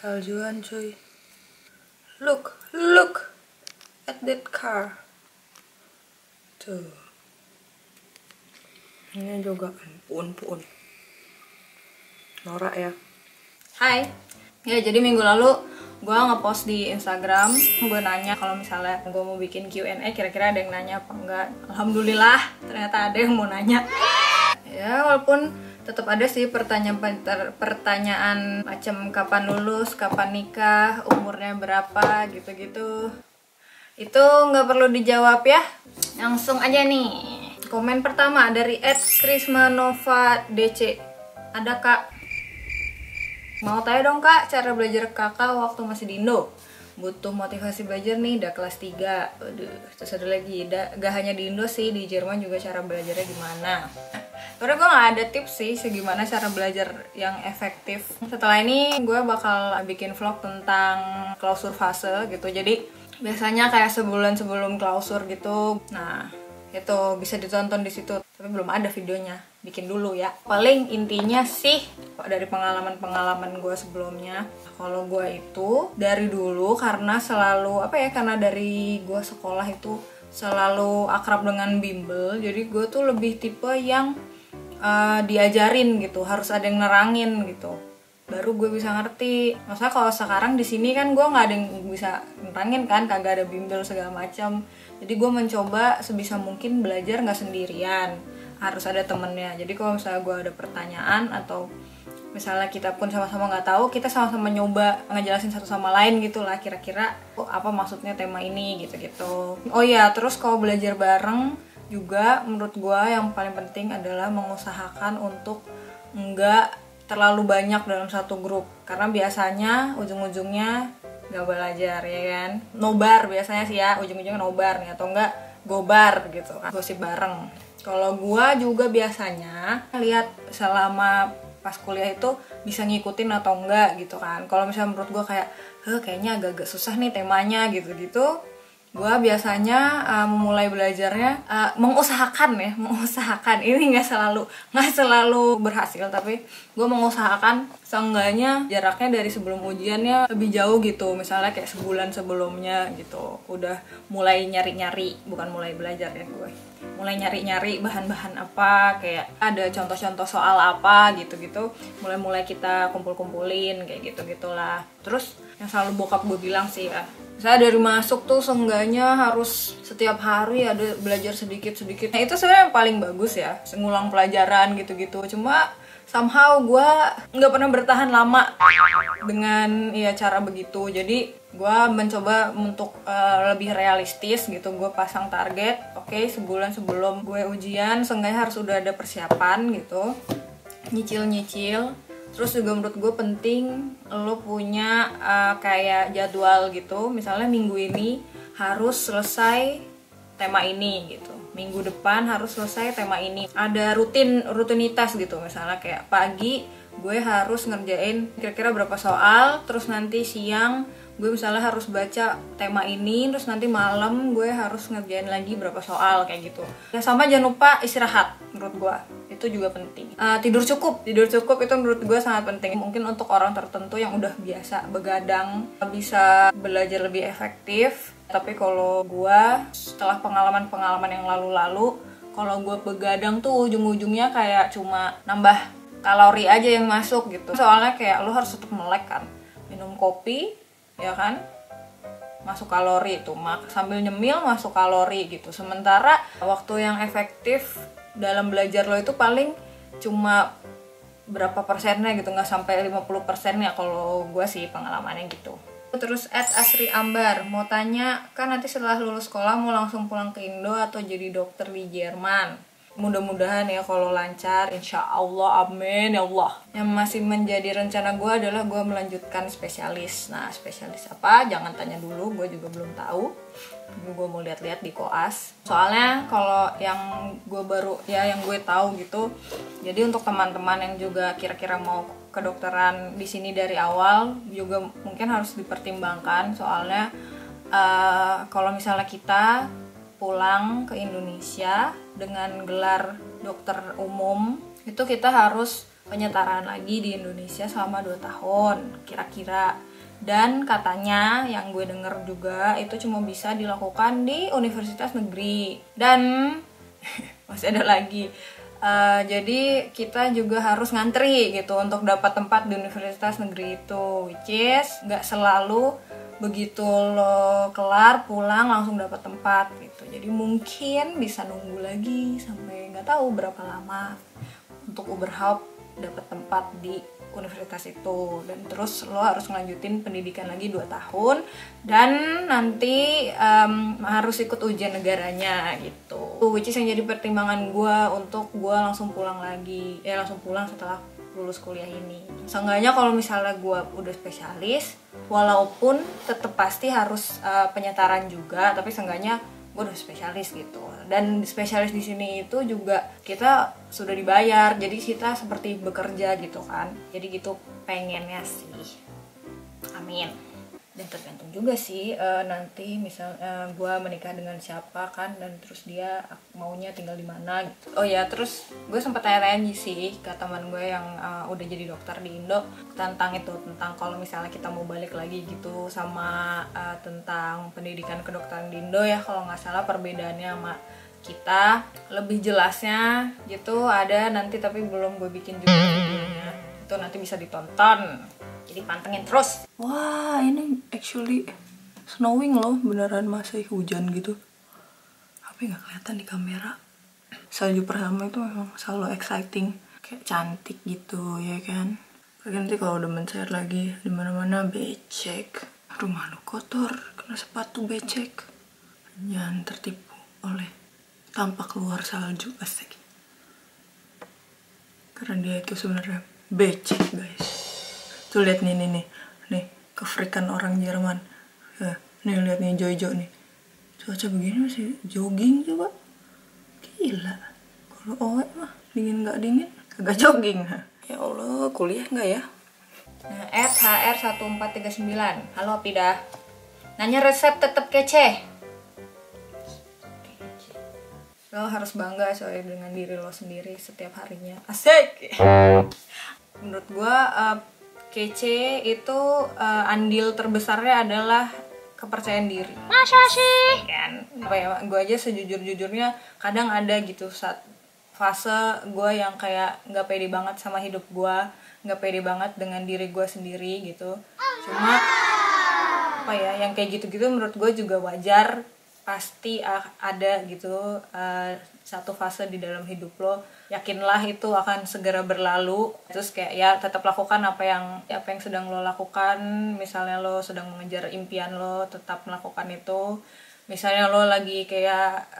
Saljuan cuy. Look at that car. Tuh. Ini juga puun-puun. Norak ya. Hai. Ya, jadi minggu lalu gue ngepost di Instagram, gue nanya kalau misalnya gue mau bikin Q&A, kira-kira ada yang nanya apa enggak. Alhamdulillah, ternyata ada yang mau nanya. Ya, walaupun tetap ada sih pertanyaan macam kapan lulus, kapan nikah, umurnya berapa, gitu-gitu. Itu nggak perlu dijawab ya. Langsung aja nih. Komen pertama dari @krismanova_dc. Ada kak, mau tanya dong kak, cara belajar kakak waktu masih di Indo. Butuh motivasi belajar nih, udah kelas 3. Aduh, terus ada lagi, gak hanya di Indo sih, di Jerman juga cara belajarnya gimana. Karena gue gak ada tips sih segimana cara belajar yang efektif. Setelah ini gue bakal bikin vlog tentang klausur fase gitu. Jadi biasanya kayak sebulan sebelum klausur gitu. Nah, itu bisa ditonton di situ. Tapi belum ada videonya. Bikin dulu ya. Paling intinya sih dari pengalaman gue sebelumnya, kalau gue itu dari dulu karena selalu karena dari gue sekolah itu selalu akrab dengan bimbel. Jadi gue tuh lebih tipe yang diajarin gitu, harus ada yang nerangin gitu, baru gue bisa ngerti. Maksudnya kalau sekarang di sini kan gue nggak ada yang bisa nerangin kan, kagak ada bimbel segala macam. Jadi gue mencoba sebisa mungkin belajar nggak sendirian, harus ada temennya. Jadi kalau misalnya gue ada pertanyaan atau misalnya kita pun sama-sama nggak tahu, kita sama-sama nyoba ngejelasin satu sama lain gitu lah, kira-kira apa maksudnya tema ini gitu-gitu. Oh iya, terus kalau belajar bareng juga menurut gue yang paling penting adalah mengusahakan untuk nggak terlalu banyak dalam satu grup, karena biasanya ujung-ujungnya nggak belajar ya kan, nobar biasanya sih ya, ujung-ujungnya nobar nih, atau enggak gobar gitu kan, gosip bareng. Kalau gue juga biasanya lihat selama pas kuliah itu bisa ngikutin atau enggak gitu kan. Kalau misalnya menurut gue kayak kayaknya agak-agak susah nih temanya gitu-gitu, gue biasanya memulai belajarnya mengusahakan ini nggak selalu berhasil, tapi gue mengusahakan seenggaknya jaraknya dari sebelum ujiannya lebih jauh gitu. Misalnya kayak sebulan sebelumnya gitu udah mulai nyari-nyari, bukan mulai belajar ya, gue mulai nyari-nyari bahan-bahan apa, kayak ada contoh-contoh soal apa gitu-gitu, mulai kita kumpul-kumpulin kayak gitu-gitulah. Terus yang selalu bokap gue bilang sih ya, saya dari masuk tuh seenggaknya harus setiap hari ada belajar sedikit-sedikit. Nah itu sebenarnya yang paling bagus ya, ngulang pelajaran gitu-gitu. Cuma somehow gue nggak pernah bertahan lama dengan cara begitu. Jadi gue mencoba untuk lebih realistis gitu. Gue pasang target, oke, sebulan sebelum gue ujian seenggaknya harus udah ada persiapan gitu, nyicil. Terus juga menurut gue penting lo punya kayak jadwal gitu. Misalnya minggu ini harus selesai tema ini gitu, minggu depan harus selesai tema ini. Ada rutinitas gitu, misalnya kayak pagi gue harus ngerjain kira-kira berapa soal, terus nanti siang gue misalnya harus baca tema ini, terus nanti malam gue harus ngerjain lagi berapa soal kayak gitu ya. Sama jangan lupa istirahat, menurut gue itu juga penting. Tidur cukup itu menurut gue sangat penting. Mungkin untuk orang tertentu yang udah biasa begadang bisa belajar lebih efektif, tapi kalau gue setelah pengalaman yang lalu-lalu, kalau gue begadang tuh ujung-ujungnya kayak cuma nambah kalori aja yang masuk gitu. Soalnya kayak lo harus tetap melek kan, minum kopi ya kan, masuk kalori itu, sambil nyemil masuk kalori gitu. Sementara waktu yang efektif dalam belajar lo itu paling cuma berapa persennya gitu, nggak sampai 50% ya kalau gue sih pengalamannya gitu. Terus @Asri Ambar mau tanya, kan nanti setelah lulus sekolah mau langsung pulang ke Indo atau jadi dokter di Jerman? Mudah-mudahan ya kalau lancar, insya Allah, amin ya Allah. Yang masih menjadi rencana gue adalah gue melanjutkan spesialis. Nah, spesialis apa? Jangan tanya dulu, gue juga belum tahu. Gue mau lihat-lihat di koas. Soalnya kalau yang gue tahu gitu. Jadi untuk teman-teman yang juga kira-kira mau kedokteran di sini dari awal juga mungkin harus dipertimbangkan. Soalnya kalau misalnya kita pulang ke Indonesia dengan gelar dokter umum, itu kita harus penyetaraan lagi di Indonesia selama 2 tahun kira-kira. Dan katanya yang gue denger juga itu cuma bisa dilakukan di universitas negeri. Dan masih ada lagi. Jadi kita juga harus ngantri gitu untuk dapat tempat di universitas negeri itu, which is nggak selalu begitu lo kelar pulang langsung dapat tempat gitu. Jadi mungkin bisa nunggu lagi sampai nggak tahu berapa lama untuk Uberhaupt dapat tempat di universitas itu. Dan terus lo harus ngelanjutin pendidikan lagi 2 tahun dan nanti harus ikut ujian negaranya gitu, which is yang jadi pertimbangan gue untuk gue langsung pulang lagi, langsung pulang setelah lulus kuliah ini. Seenggaknya kalau misalnya gue udah spesialis, walaupun tetap pasti harus penyetaran juga, tapi seenggaknya gue udah spesialis gitu. Dan spesialis di sini itu juga kita sudah dibayar, jadi kita seperti bekerja gitu kan. Jadi gitu pengennya sih, amin. Dan tergantung juga sih nanti misal gue menikah dengan siapa kan, dan terus dia maunya tinggal di mana gitu. Oh ya, terus gue sempat tanya-tanya sih ke teman gue yang udah jadi dokter di Indo tentang itu, tentang kalau misalnya kita mau balik lagi gitu, sama tentang pendidikan kedokteran di Indo ya, kalau nggak salah perbedaannya sama kita. Lebih jelasnya gitu ada nanti, tapi belum gue bikin juga videonya, itu nanti bisa ditonton. Jadi pantengin terus. Wah, ini actually snowing loh, beneran masih hujan gitu. Tapi nggak kelihatan di kamera. Salju pertama itu memang selalu exciting, kayak cantik gitu ya kan. Tapi nanti kalau udah mencair lagi di mana-mana becek. Rumah lu kotor, kena sepatu becek. Jangan tertipu oleh tampak luar salju, asik. Karena dia itu sebenarnya becek guys. Tuh lihat nih kefrikan orang Jerman. Nih lihat nih Jojo nih, cuaca begini masih jogging coba, gila. Kalau Owe mah dingin nggak dingin kagak jogging. Ya Allah, kuliah nggak ya? HR1439, halo Pida, nanya resep tetap kece. Lo harus bangga soalnya dengan diri lo sendiri setiap harinya, asik. Menurut gue kece itu andil terbesarnya adalah kepercayaan diri. Masa sih? Kan, apa ya, gue aja sejujur-jujurnya kadang ada gitu saat fase gue yang kayak nggak pede banget sama hidup gue, nggak pede banget dengan diri gue sendiri gitu. Cuma apa ya, yang kayak gitu-gitu menurut gue juga wajar, pasti ada gitu satu fase di dalam hidup lo. Yakinlah itu akan segera berlalu. Terus kayak ya tetap lakukan apa yang sedang lo lakukan. Misalnya lo sedang mengejar impian lo, tetap melakukan itu. Misalnya lo lagi kayak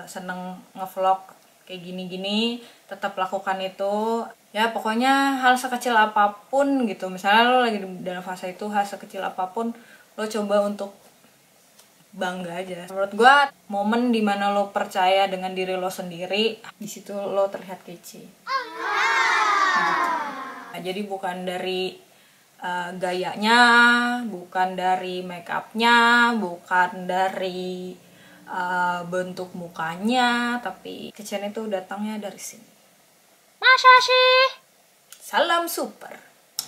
seneng ngevlog kayak gini-gini, tetap lakukan itu. Ya pokoknya hal sekecil apapun gitu, misalnya lo lagi dalam fase itu, hal sekecil apapun lo coba untuk bangga aja. Menurut gue momen dimana lo percaya dengan diri lo sendiri, di situ lo terlihat kece gitu. Nah, jadi bukan dari gayanya, bukan dari make upnya, bukan dari bentuk mukanya, tapi kecen itu datangnya dari sini. Masa sih? Salam super.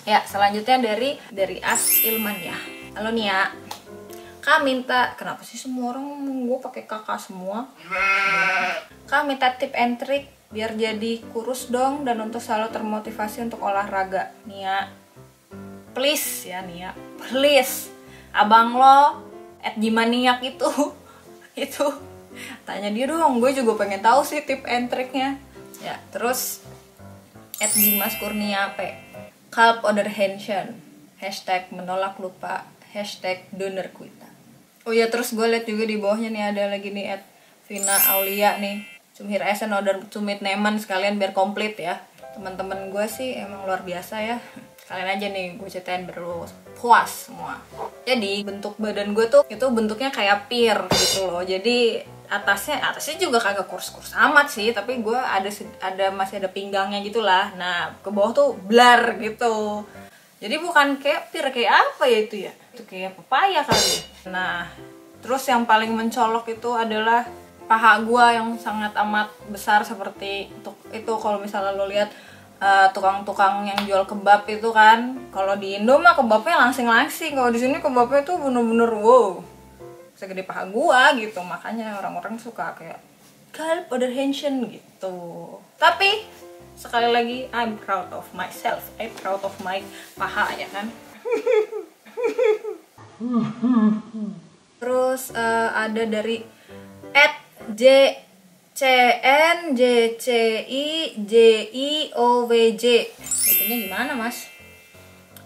Ya, selanjutnya dari As Ilman ya. Halo Nia. Kak minta, kenapa sih semua orang gue pakai kakak semua? Kak minta tip and trick biar jadi kurus dong dan untuk selalu termotivasi untuk olahraga. Nia, please ya Nia, please. Abang lo @gimaniak itu tanya dia dong, gue juga pengen tahu sih tip and tricknya. Ya, terus @dimaskurniap, Kalp Oderhension, #menolak lupa, #donorkuita. Oh ya, terus gue liat juga di bawahnya nih ada lagi nih @Vina Aulia nih, Cumhir Esen order cumit neman sekalian biar komplit ya. Teman-teman gue sih emang luar biasa ya. Kalian aja nih gue ceritain berus puas semua. Jadi bentuk badan gue tuh itu bentuknya kayak pir gitu loh. Jadi atasnya juga kagak kurus-kurus amat sih, tapi gue masih ada pinggangnya gitulah. Nah ke bawah tuh blar gitu. Jadi bukan kayak pir, kayak apa ya itu ya? Itu kayak pepaya kali. Nah terus yang paling mencolok itu adalah paha gue yang sangat amat besar seperti itu. Kalau misalnya lo lihat tukang-tukang yang jual kebab itu kan. Kalau di Indo mah kebabnya langsing-langsing, kalau di sini kebabnya tuh bener-bener wow segede paha gua gitu. Makanya orang-orang suka kayak kalb order Henshin gitu. Tapi sekali lagi I'm proud of myself, I'm proud of my paha ya kan. Terus ada dari @JCNJCIJIOWJ. Bacanya gimana mas?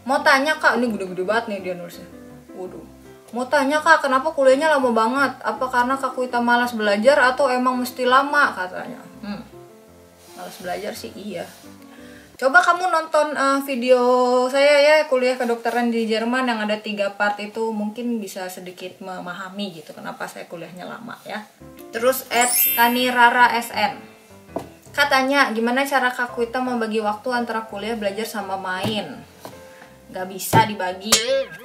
Mau tanya kak, ini gede-gede banget nih dia nulisnya. Waduh. Mau tanya kak, kenapa kuliahnya lama banget? Apa karena Kak Kuita malas belajar atau emang mesti lama katanya? Malas belajar sih iya. Coba kamu nonton video saya ya, kuliah kedokteran di Jerman yang ada 3 part itu, mungkin bisa sedikit memahami gitu kenapa saya kuliahnya lama ya. Terus @kanirara_sn katanya, gimana cara Kak Kuita membagi waktu antara kuliah, belajar sama main? Gak bisa dibagi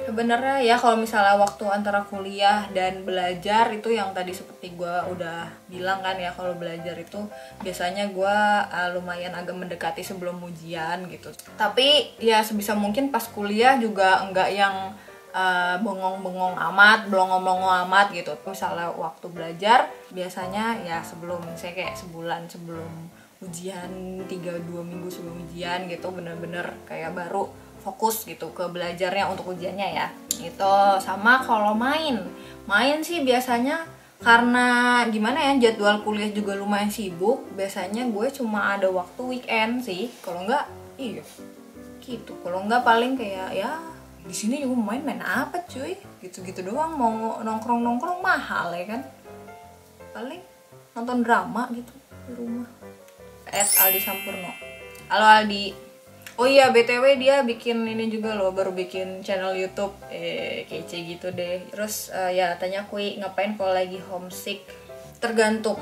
sebenarnya ya. Kalau misalnya waktu antara kuliah dan belajar itu yang tadi seperti gue udah bilang kan ya, kalau belajar itu biasanya gue lumayan agak mendekati sebelum ujian gitu. Tapi ya sebisa mungkin pas kuliah juga enggak yang bengong-bengong amat, belongong-belongong amat gitu. Misalnya waktu belajar biasanya ya sebelum, misalnya kayak sebulan sebelum ujian, 3-2 minggu sebelum ujian gitu, bener-bener kayak baru fokus gitu ke belajarnya untuk ujiannya ya. Itu sama kalau main sih biasanya karena gimana ya, jadwal kuliah juga lumayan sibuk. Biasanya gue cuma ada waktu weekend sih. Kalau enggak iya gitu. Kalau enggak paling kayak ya di sini juga main apa cuy? Gitu-gitu doang. Mau nongkrong mahal ya kan. Paling nonton drama gitu di rumah. @Aldi Sampurno. Halo Aldi. Oh iya, BTW dia bikin ini juga loh, baru bikin channel YouTube, kece gitu deh. Terus ya tanya Kui ngapain kalau lagi homesick? Tergantung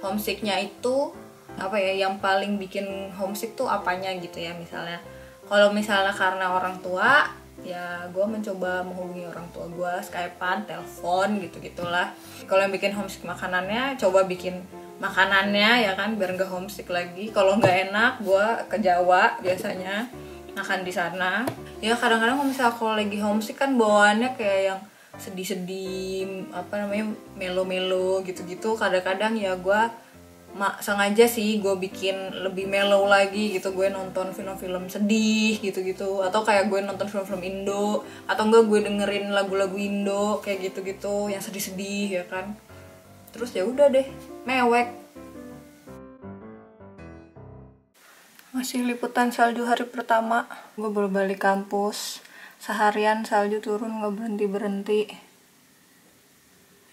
homesicknya itu apa ya, yang paling bikin homesick tuh apanya gitu ya. Misalnya kalau misalnya karena orang tua, ya gue mencoba menghubungi orang tua gue, Skypean, telepon gitu-gitulah. Kalau yang bikin homesick makanannya, coba bikin makanannya ya kan, biar nggak homesick lagi. Kalau nggak enak, gue ke Jawa biasanya makan di sana. Ya kadang-kadang kalau lagi homesick kan bawaannya kayak yang sedih-sedih, apa namanya, melo-melo gitu-gitu. Kadang-kadang ya gue sengaja sih gue bikin lebih mellow lagi gitu. Gue nonton film-film sedih gitu-gitu, atau kayak gue nonton film-film Indo, atau enggak gue dengerin lagu-lagu Indo kayak gitu-gitu yang sedih-sedih ya kan. Terus ya udah deh, mewek. Masih liputan salju hari pertama. Gue baru balik kampus, seharian salju turun gak berhenti-berhenti.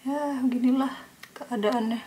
Ya beginilah keadaannya.